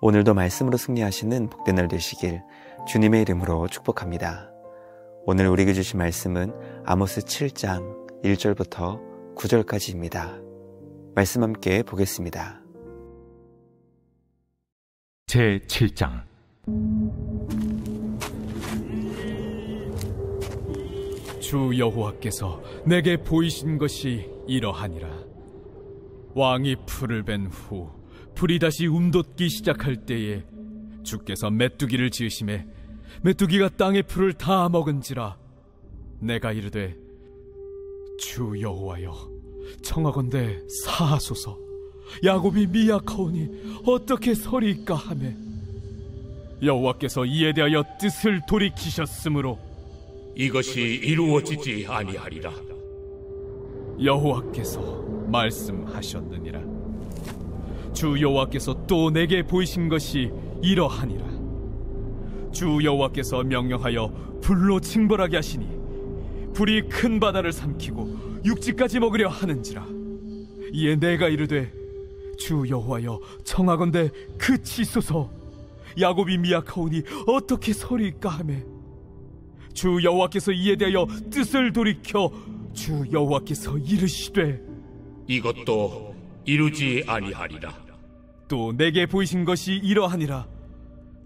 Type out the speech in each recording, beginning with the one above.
오늘도 말씀으로 승리하시는 복된 날 되시길 주님의 이름으로 축복합니다. 오늘 우리에게 주신 말씀은 아모스 7장 1절부터 9절까지입니다. 말씀 함께 보겠습니다. 제 7장. 주 여호와께서 내게 보이신 것이 이러하니라. 왕이 풀을 벤 후 풀이 다시 움돋기 시작할 때에 주께서 메뚜기를 지으심에 메뚜기가 땅의 풀을 다 먹은지라. 내가 이르되 주 여호와여, 청하건대 사하소서. 야곱이 미약하오니 어떻게 서리이까 하매 여호와께서 이에 대하여 뜻을 돌이키셨으므로 이것이 이루어지지 아니하리라. 여호와께서 말씀하셨느니라. 주 여호와께서 또 내게 보이신 것이 이러하니라. 주 여호와께서 명령하여 불로 징벌하게 하시니 불이 큰 바다를 삼키고 육지까지 먹으려 하는지라. 이에 내가 이르되 주 여호와여, 청하건대 그치소서. 야곱이 미약하오니 어떻게 서리이까 하매 주 여호와께서 이에 대하여 뜻을 돌이켜 주 여호와께서 이르시되 이것도 이루지 아니하리라. 또 내게 보이신 것이 이러하니라.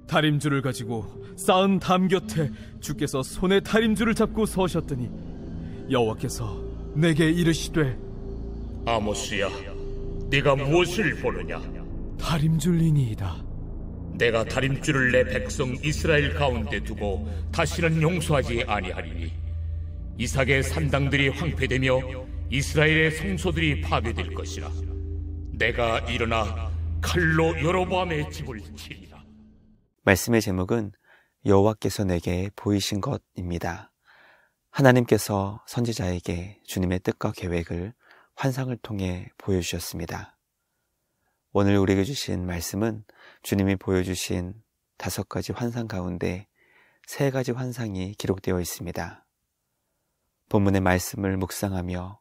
다림줄을 가지고 쌓은 담 곁에 주께서 손에 다림줄을 잡고 서셨더니 여호와께서 내게 이르시되 아모스야, 네가 무엇을 보느냐? 다림줄이니이다. 내가 다림줄을 내 백성 이스라엘 가운데 두고 다시는 용서하지 아니하리니 이삭의 산당들이 황폐되며 이스라엘의 성소들이 파괴될 것이라. 내가 일어나 칼로 여로보암의 집을 치리라. 말씀의 제목은 여호와께서 내게 보이신 것입니다. 하나님께서 선지자에게 주님의 뜻과 계획을 환상을 통해 보여주셨습니다. 오늘 우리에게 주신 말씀은 주님이 보여주신 5가지 환상 가운데 3가지 환상이 기록되어 있습니다. 본문의 말씀을 묵상하며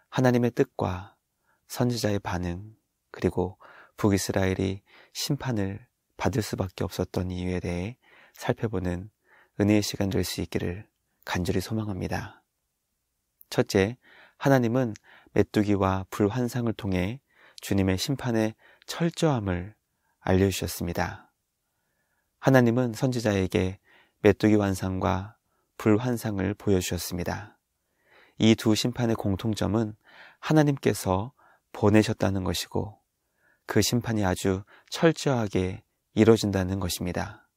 하나님의 뜻과 선지자의 반응, 그리고 북이스라엘이 심판을 받을 수밖에 없었던 이유에 대해 살펴보는 은혜의 시간 될 수 있기를 간절히 소망합니다. 첫째, 하나님은 메뚜기와 불 환상을 통해 주님의 심판의 철저함을 알려주셨습니다. 하나님은 선지자에게 메뚜기 환상과 불 환상을 보여주셨습니다. 이 두 심판의 공통점은 하나님께서 보내셨다는 것이고 그 심판이 아주 철저하게 이루어진다는 것입니다.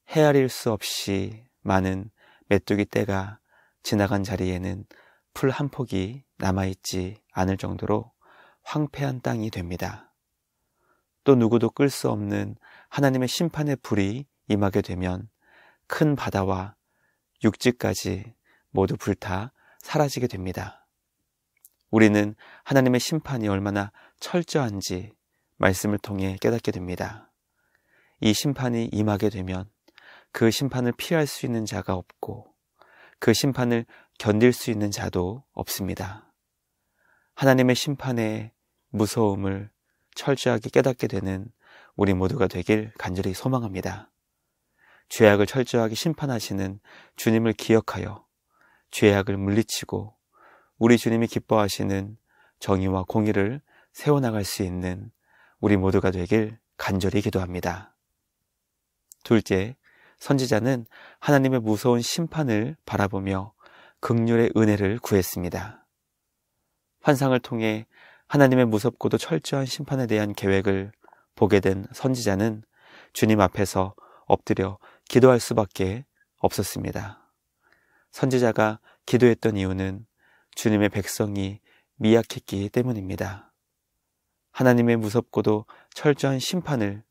헤아릴 수 없이 많은 메뚜기 떼가 지나간 자리에는 풀 한 폭이 남아있지 않을 정도로 황폐한 땅이 됩니다. 또 누구도 끌 수 없는 하나님의 심판의 불이 임하게 되면 큰 바다와 육지까지 모두 불타 사라지게 됩니다. 우리는 하나님의 심판이 얼마나 철저한지 말씀을 통해 깨닫게 됩니다. 이 심판이 임하게 되면 그 심판을 피할 수 있는 자가 없고 그 심판을 견딜 수 있는 자도 없습니다. 하나님의 심판의 무서움을 철저하게 깨닫게 되는 우리 모두가 되길 간절히 소망합니다. 죄악을 철저하게 심판하시는 주님을 기억하여 죄악을 물리치고 우리 주님이 기뻐하시는 정의와 공의를 세워나갈 수 있는 우리 모두가 되길 간절히 기도합니다. 둘째, 선지자는 하나님의 무서운 심판을 바라보며 긍휼의 은혜를 구했습니다. 환상을 통해 하나님의 무섭고도 철저한 심판에 대한 계획을 보게 된 선지자는 주님 앞에서 엎드려 기도할 수밖에 없었습니다. 선지자가 기도했던 이유는 주님의 백성이 미약했기 때문입니다. 하나님의 무섭고도 철저한 심판을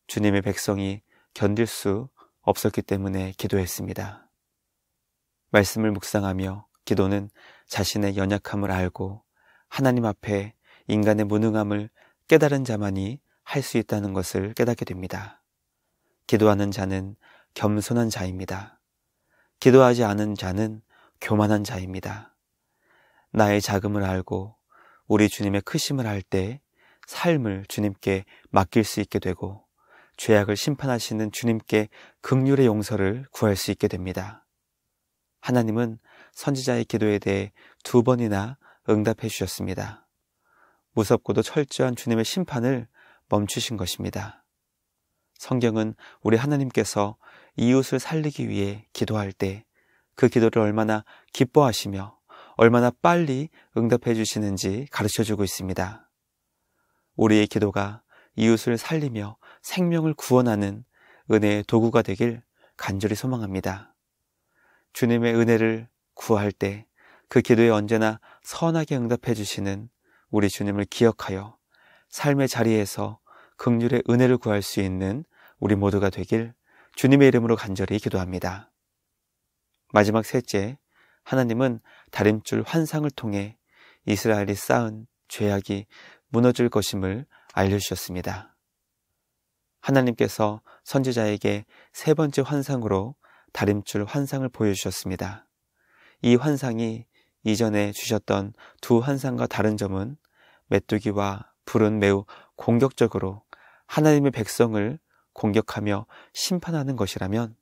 주님의 백성이 견딜 수 없었기 때문에 기도했습니다. 말씀을 묵상하며 기도는 자신의 연약함을 알고 하나님 앞에 인간의 무능함을 깨달은 자만이 할 수 있다는 것을 깨닫게 됩니다. 기도하는 자는 겸손한 자입니다. 기도하지 않은 자는 교만한 자입니다. 나의 작음을 알고 우리 주님의 크심을 알 때 삶을 주님께 맡길 수 있게 되고 죄악을 심판하시는 주님께 긍휼의 용서를 구할 수 있게 됩니다. 하나님은 선지자의 기도에 대해 2번이나 응답해 주셨습니다. 무섭고도 철저한 주님의 심판을 멈추신 것입니다. 성경은 우리 하나님께서 이웃을 살리기 위해 기도할 때 그 기도를 얼마나 기뻐하시며 얼마나 빨리 응답해 주시는지 가르쳐주고 있습니다. 우리의 기도가 이웃을 살리며 생명을 구원하는 은혜의 도구가 되길 간절히 소망합니다. 주님의 은혜를 구할 때 그 기도에 언제나 선하게 응답해 주시는 우리 주님을 기억하여 삶의 자리에서 긍휼의 은혜를 구할 수 있는 우리 모두가 되길 주님의 이름으로 간절히 기도합니다. 마지막 셋째, 하나님은 다림줄 환상을 통해 이스라엘이 쌓은 죄악이 무너질 것임을 알려주셨습니다. 하나님께서 선지자에게 3번째 환상으로 다림줄 환상을 보여주셨습니다. 이 환상이 이전에 주셨던 2 환상과 다른 점은 메뚜기와 불은 매우 공격적으로 하나님의 백성을 공격하며 심판하는 것이라면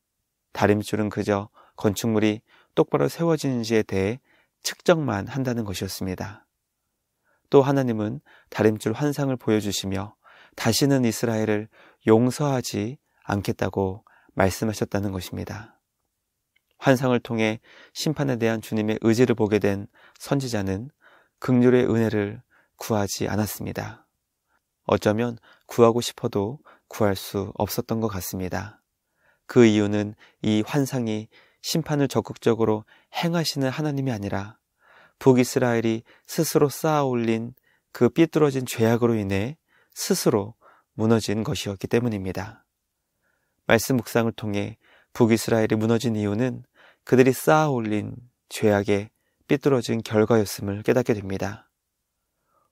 다림줄은 그저 건축물이 똑바로 세워지는지에 대해 측정만 한다는 것이었습니다. 또 하나님은 다림줄 환상을 보여주시며 다시는 이스라엘을 용서하지 않겠다고 말씀하셨다는 것입니다. 환상을 통해 심판에 대한 주님의 의지를 보게 된 선지자는 긍휼의 은혜를 구하지 않았습니다. 어쩌면 구하고 싶어도 구할 수 없었던 것 같습니다. 그 이유는 이 환상이 심판을 적극적으로 행하시는 하나님이 아니라 북이스라엘이 스스로 쌓아 올린 그 삐뚤어진 죄악으로 인해 스스로 무너진 것이었기 때문입니다. 말씀 묵상을 통해 북이스라엘이 무너진 이유는 그들이 쌓아 올린 죄악의 삐뚤어진 결과였음을 깨닫게 됩니다.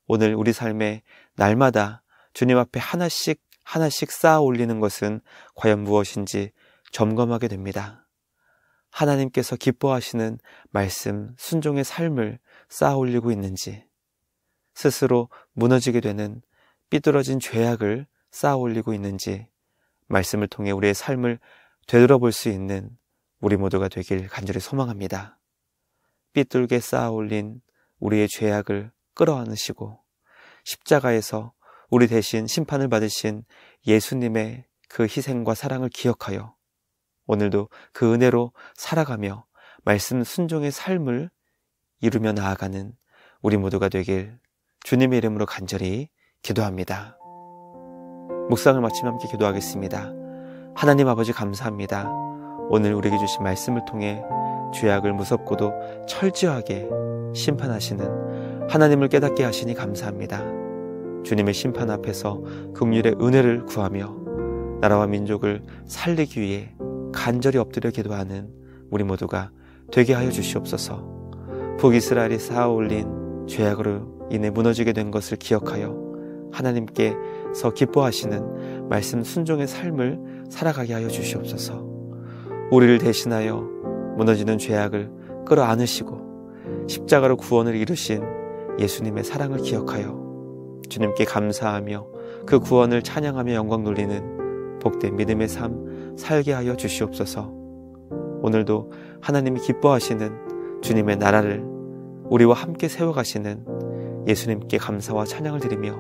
오늘 우리 삶에 날마다 주님 앞에 하나씩 쌓아 올리는 것은 과연 무엇인지 점검하게 됩니다. 하나님께서 기뻐하시는 말씀, 순종의 삶을 쌓아 올리고 있는지, 스스로 무너지게 되는 삐뚤어진 죄악을 쌓아 올리고 있는지 말씀을 통해 우리의 삶을 되돌아볼 수 있는 우리 모두가 되길 간절히 소망합니다. 삐뚤게 쌓아 올린 우리의 죄악을 끌어안으시고 십자가에서 우리 대신 심판을 받으신 예수님의 그 희생과 사랑을 기억하여 오늘도 그 은혜로 살아가며 말씀 순종의 삶을 이루며 나아가는 우리 모두가 되길 주님의 이름으로 간절히 기도합니다. 묵상을 마치며 함께 기도하겠습니다. 하나님 아버지 감사합니다. 오늘 우리에게 주신 말씀을 통해 죄악을 무섭고도 철저하게 심판하시는 하나님을 깨닫게 하시니 감사합니다. 주님의 심판 앞에서 긍휼의 은혜를 구하며 나라와 민족을 살리기 위해 간절히 엎드려 기도하는 우리 모두가 되게 하여 주시옵소서. 북이스라엘이 쌓아올린 죄악으로 인해 무너지게 된 것을 기억하여 하나님께서 기뻐하시는 말씀 순종의 삶을 살아가게 하여 주시옵소서. 우리를 대신하여 무너지는 죄악을 끌어안으시고 십자가로 구원을 이루신 예수님의 사랑을 기억하여 주님께 감사하며 그 구원을 찬양하며 영광 돌리는 복된 믿음의 삶 살게 하여 주시옵소서. 오늘도 하나님이 기뻐하시는 주님의 나라를 우리와 함께 세워가시는 예수님께 감사와 찬양을 드리며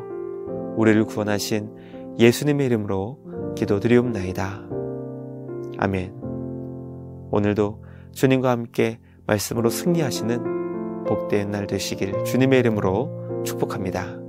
우리를 구원하신 예수님의 이름으로 기도드리옵나이다. 아멘. 오늘도 주님과 함께 말씀으로 승리하시는 복된 날 되시길 주님의 이름으로 축복합니다.